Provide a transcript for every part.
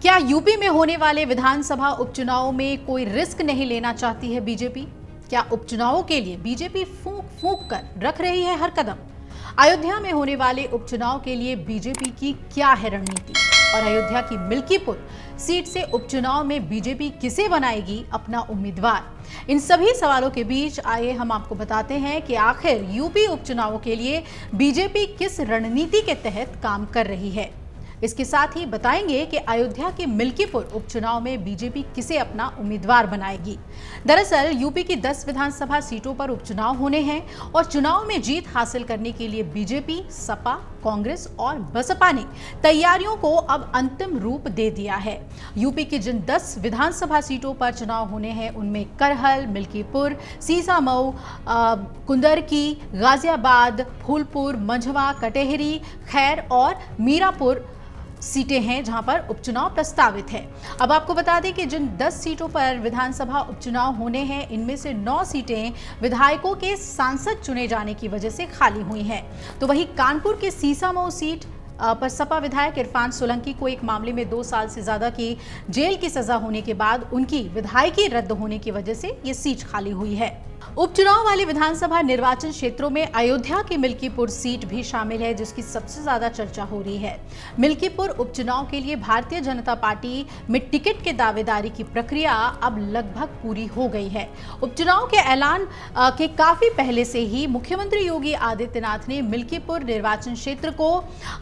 क्या यूपी में होने वाले विधानसभा उपचुनाव में कोई रिस्क नहीं लेना चाहती है बीजेपी? क्या उपचुनावों के लिए बीजेपी फूंक फूंक कर रख रही है हर कदम? अयोध्या में होने वाले उपचुनाव के लिए बीजेपी की क्या है रणनीति? और अयोध्या की मिल्कीपुर सीट से उपचुनाव में बीजेपी किसे बनाएगी अपना उम्मीदवार? इन सभी सवालों के बीच आइए हम आपको बताते हैं कि आखिर यूपी उपचुनावों के लिए बीजेपी किस रणनीति के तहत काम कर रही है। इसके साथ ही बताएंगे कि अयोध्या के मिल्कीपुर उपचुनाव में बीजेपी किसे अपना उम्मीदवार बनाएगी। दरअसल यूपी की 10 विधानसभा सीटों पर उपचुनाव होने हैं और चुनाव में जीत हासिल करने के लिए बीजेपी, सपा, कांग्रेस और बसपा ने तैयारियों को अब अंतिम रूप दे दिया है। यूपी की जिन 10 विधानसभा सीटों पर चुनाव होने हैं उनमें करहल, मिल्कीपुर, सीसामऊ, कुंदरकी, गाजियाबाद, फूलपुर, मंझवा, कटेहरी, खैर और मीरापुर सीटें हैं जहां पर उपचुनाव प्रस्तावित है। अब आपको बता दें कि जिन 10 सीटों पर विधानसभा उपचुनाव होने हैं इनमें से 9 सीटें विधायकों के सांसद चुने जाने की वजह से खाली हुई हैं। तो वहीं कानपुर के सीसामऊ सीट पर सपा विधायक इरफान सोलंकी को एक मामले में 2 साल से ज्यादा की जेल की सजा होने के बाद उनकी विधायकी रद्द होने की वजह से ये सीट खाली हुई है। उपचुनाव वाले विधानसभा निर्वाचन क्षेत्रों में अयोध्या की मिल्कीपुर सीट भी शामिल है जिसकी सबसे ज्यादा चर्चा हो रही है। मिल्कीपुर उपचुनाव के लिए भारतीय जनता पार्टी में टिकट के दावेदारी की प्रक्रिया अब लगभग पूरी हो गई है। उपचुनाव के ऐलान के काफी पहले से ही मुख्यमंत्री योगी आदित्यनाथ ने मिल्कीपुर निर्वाचन क्षेत्र को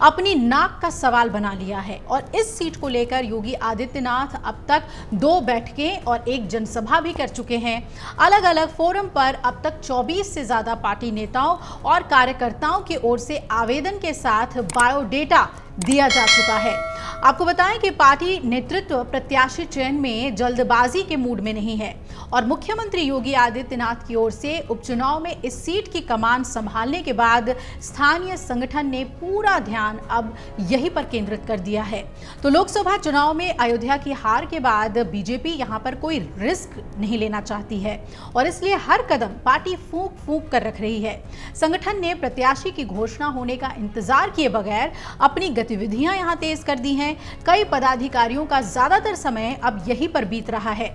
अपनी नाक का सवाल बना लिया है और इस सीट को लेकर योगी आदित्यनाथ अब तक 2 बैठकें और 1 जनसभा भी कर चुके हैं। अलग अलग फोरम पर अब तक 24 से ज्यादा पार्टी नेताओं और कार्यकर्ताओं की ओर से आवेदन के साथ बायोडेटा दिया जा चुका है। आपको बताएं कि पार्टी नेतृत्व प्रत्याशी चयन में जल्दबाजी के मूड में नहीं है और मुख्यमंत्री योगी आदित्यनाथ की ओर से उपचुनाव में इस सीट की कमान संभालने के बाद स्थानीय संगठन ने पूरा ध्यान अब यहीं पर केंद्रित कर दिया है। तो लोकसभा चुनाव में अयोध्या की हार के बाद बीजेपी यहां पर कोई रिस्क नहीं लेना चाहती है और इसलिए हर कदम पार्टी फूंक फूंक कर रख रही है। संगठन ने प्रत्याशी की घोषणा होने का इंतजार किए बगैर अपनी गतिविधियां यहां तेज कर दी हैं। कई पदाधिकारियों का ज्यादातर समय अब यहीं पर बीत रहा है।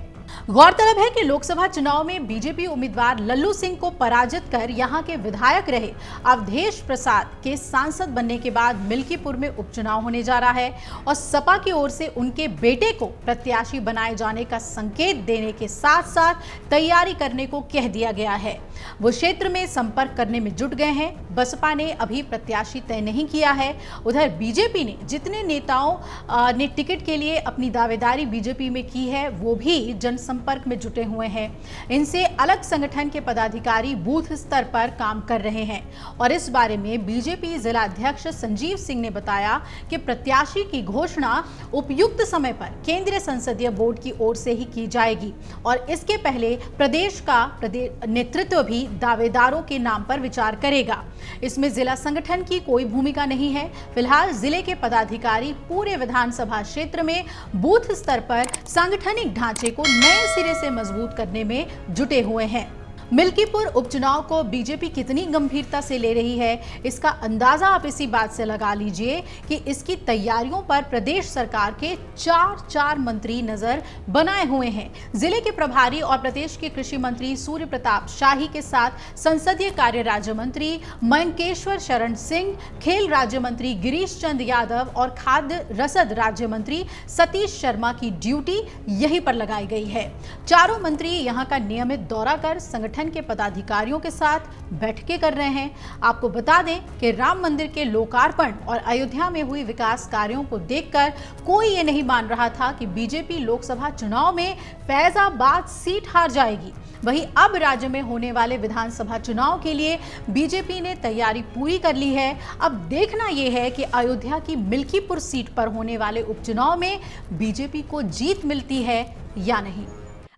गौरतलब है कि लोकसभा चुनाव में बीजेपी उम्मीदवार लल्लू सिंह को पराजित कर यहां के विधायक रहे अवधेश प्रसाद के सांसद बनने के बाद मिल्कीपुर में उपचुनाव होने जा रहा है और सपा की ओर से उनके बेटे को प्रत्याशी बनाए जाने का संकेत देने के साथ साथ तैयारी करने को कह दिया गया है। वो क्षेत्र में संपर्क करने में जुट गए हैं। बसपा ने अभी प्रत्याशी तय नहीं किया है। उधर बीजेपी ने जितने नेताओं ने टिकट के लिए अपनी दावेदारी बीजेपी में की है वो भी जनसंपर्क में जुटे हुए हैं। इनसे अलग संगठन के पदाधिकारी बूथ स्तर पर काम कर रहे हैं और इस बारे में बीजेपी जिला अध्यक्ष संजीव सिंह ने बताया कि प्रत्याशी की घोषणा उपयुक्त समय पर केंद्रीय संसदीय बोर्ड की ओर से ही की जाएगी और इसके पहले प्रदेश का नेतृत्व भी दावेदारों के नाम पर विचार करेगा। इसमें जिला संगठन की कोई भूमिका नहीं है। फिलहाल जिले के पदाधिकारी पूरे विधानसभा क्षेत्र में बूथ स्तर पर सांगठनिक ढांचे को नए सिरे से मजबूत करने में जुटे हुए हैं। मिल्कीपुर उपचुनाव को बीजेपी कितनी गंभीरता से ले रही है इसका अंदाजा आप इसी बात से लगा लीजिए कि इसकी तैयारियों पर प्रदेश सरकार के 4 मंत्री नजर बनाए हुए हैं। जिले के प्रभारी और प्रदेश के कृषि मंत्री सूर्य प्रताप शाही के साथ संसदीय कार्य राज्य मंत्री मयंकेश्वर शरण सिंह, खेल राज्य मंत्री गिरीश चंद यादव और खाद्य रसद राज्य मंत्री सतीश शर्मा की ड्यूटी यहीं पर लगाई गई है। चारों मंत्री यहां का नियमित दौरा कर संगठन के पदाधिकारियों के साथ बैठकें कर रहे हैं। आपको बता दें कि राम मंदिर के लोकार्पण और अयोध्या में हुई विकास कार्यों को देखकर कोई ये नहीं मान रहा था कि बीजेपी लोकसभा चुनाव में फैजाबाद सीट हार जाएगी। वहीं अब राज्य में होने वाले विधानसभा चुनाव के लिए बीजेपी ने तैयारी पूरी कर ली है। अब देखना यह है कि अयोध्या की मिल्कीपुर सीट पर होने वाले उपचुनाव में बीजेपी को जीत मिलती है या नहीं।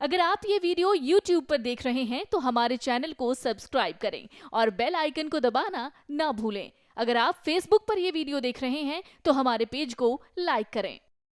अगर आप ये वीडियो YouTube पर देख रहे हैं तो हमारे चैनल को सब्सक्राइब करें और बेल आइकन को दबाना ना भूलें। अगर आप Facebook पर ये वीडियो देख रहे हैं तो हमारे पेज को लाइक करें।